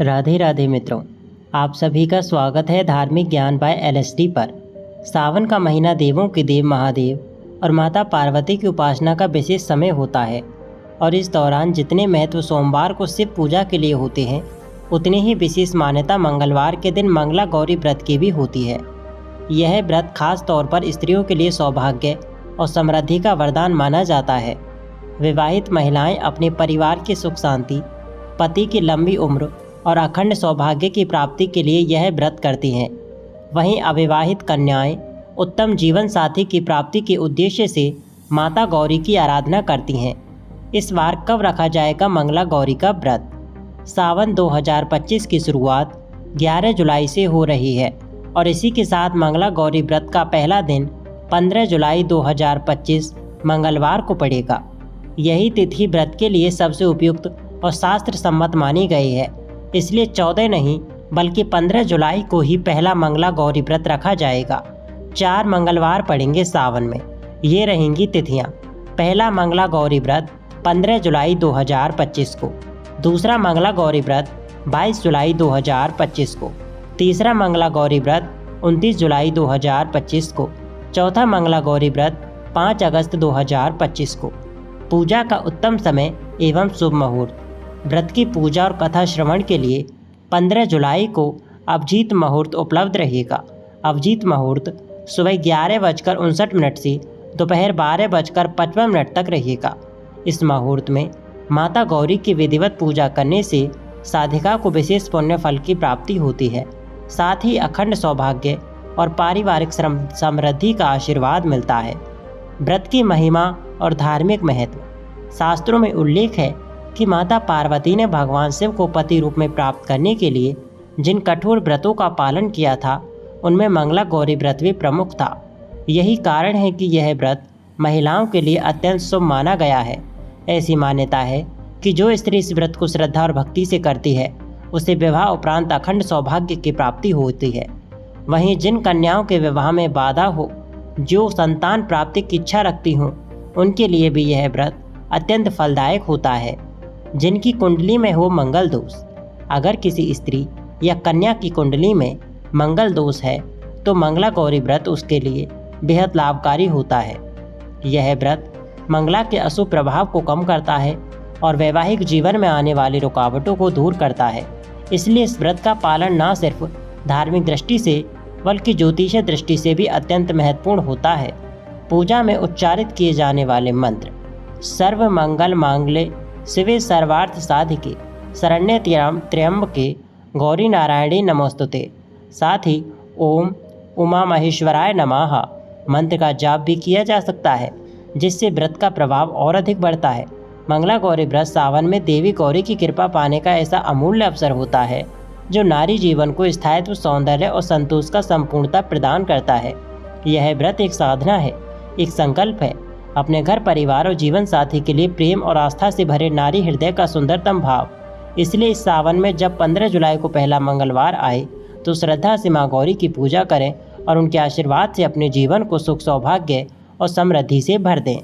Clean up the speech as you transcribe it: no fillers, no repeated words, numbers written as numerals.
राधे राधे मित्रों, आप सभी का स्वागत है धार्मिक ज्ञान बाय LSD पर। सावन का महीना देवों के देव महादेव और माता पार्वती की उपासना का विशेष समय होता है और इस दौरान जितने महत्व सोमवार को शिव पूजा के लिए होते हैं, उतनी ही विशेष मान्यता मंगलवार के दिन मंगला गौरी व्रत की भी होती है। यह व्रत खास तौर पर स्त्रियों के लिए सौभाग्य और समृद्धि का वरदान माना जाता है। विवाहित महिलाएं अपने परिवार की सुख शांति, पति की लंबी उम्र और अखंड सौभाग्य की प्राप्ति के लिए यह व्रत करती हैं। वहीं अविवाहित कन्याएं उत्तम जीवन साथी की प्राप्ति के उद्देश्य से माता गौरी की आराधना करती हैं। इस बार कब रखा जाएगा मंगला गौरी का व्रत? सावन 2025 की शुरुआत 11 जुलाई से हो रही है और इसी के साथ मंगला गौरी व्रत का पहला दिन 15 जुलाई 2025 मंगलवार को पड़ेगा। यही तिथि व्रत के लिए सबसे उपयुक्त और शास्त्र सम्मत मानी गई है। इसलिए 14 नहीं बल्कि 15 जुलाई को ही पहला मंगला गौरी व्रत रखा जाएगा। 4 मंगलवार पड़ेंगे सावन में। ये रहेंगी तिथियां। पहला मंगला गौरी व्रत 15 जुलाई 2025 को, दूसरा मंगला गौरी व्रत 22 जुलाई 2025 को, तीसरा मंगला गौरी व्रत 29 जुलाई 2025 को, चौथा मंगला गौरी व्रत 5 अगस्त 2025 को। पूजा का उत्तम समय एवं शुभ मुहूर्त। व्रत की पूजा और कथा श्रवण के लिए 15 जुलाई को अभिजीत मुहूर्त उपलब्ध रहेगा। अभिजीत मुहूर्त सुबह 11:59 से दोपहर 12:55 तक रहेगा। इस मुहूर्त में माता गौरी की विधिवत पूजा करने से साधिका को विशेष पुण्य फल की प्राप्ति होती है। साथ ही अखंड सौभाग्य और पारिवारिक समृद्धि का आशीर्वाद मिलता है। व्रत की महिमा और धार्मिक महत्व। शास्त्रों में उल्लेख है कि माता पार्वती ने भगवान शिव को पति रूप में प्राप्त करने के लिए जिन कठोर व्रतों का पालन किया था, उनमें मंगला गौरी व्रत भी प्रमुख था। यही कारण है कि यह व्रत महिलाओं के लिए अत्यंत शुभ माना गया है। ऐसी मान्यता है कि जो स्त्री इस व्रत को श्रद्धा और भक्ति से करती है, उसे विवाह उपरांत अखंड सौभाग्य की प्राप्ति होती है। वहीं जिन कन्याओं के विवाह में बाधा हो, जो संतान प्राप्ति की इच्छा रखती हों, उनके लिए भी यह व्रत अत्यंत फलदायक होता है। जिनकी कुंडली में हो मंगल दोष। अगर किसी स्त्री या कन्या की कुंडली में मंगल दोष है तो मंगला गौरी व्रत उसके लिए बेहद लाभकारी होता है। यह व्रत मंगला के अशुभ प्रभाव को कम करता है और वैवाहिक जीवन में आने वाली रुकावटों को दूर करता है। इसलिए इस व्रत का पालन न सिर्फ धार्मिक दृष्टि से बल्कि ज्योतिषीय दृष्टि से भी अत्यंत महत्वपूर्ण होता है। पूजा में उच्चारित किए जाने वाले मंत्र: सर्व मंगल मांगल्ये शिवे सर्वार्थ साधिके शरण्ये त्र्यंबके गौरी नारायणी नमोस्तुते। साथ ही ओम उमा महेश्वराय नमः मंत्र का जाप भी किया जा सकता है, जिससे व्रत का प्रभाव और अधिक बढ़ता है। मंगला गौरी व्रत सावन में देवी गौरी की कृपा पाने का ऐसा अमूल्य अवसर होता है जो नारी जीवन को स्थायित्व, सौंदर्य और संतोष का संपूर्णता प्रदान करता है। यह व्रत एक साधना है, एक संकल्प है। अपने घर, परिवार और जीवन साथी के लिए प्रेम और आस्था से भरे नारी हृदय का सुंदरतम भाव। इसलिए इस सावन में जब 15 जुलाई को पहला मंगलवार आए तो श्रद्धा से माँ गौरी की पूजा करें और उनके आशीर्वाद से अपने जीवन को सुख, सौभाग्य और समृद्धि से भर दें।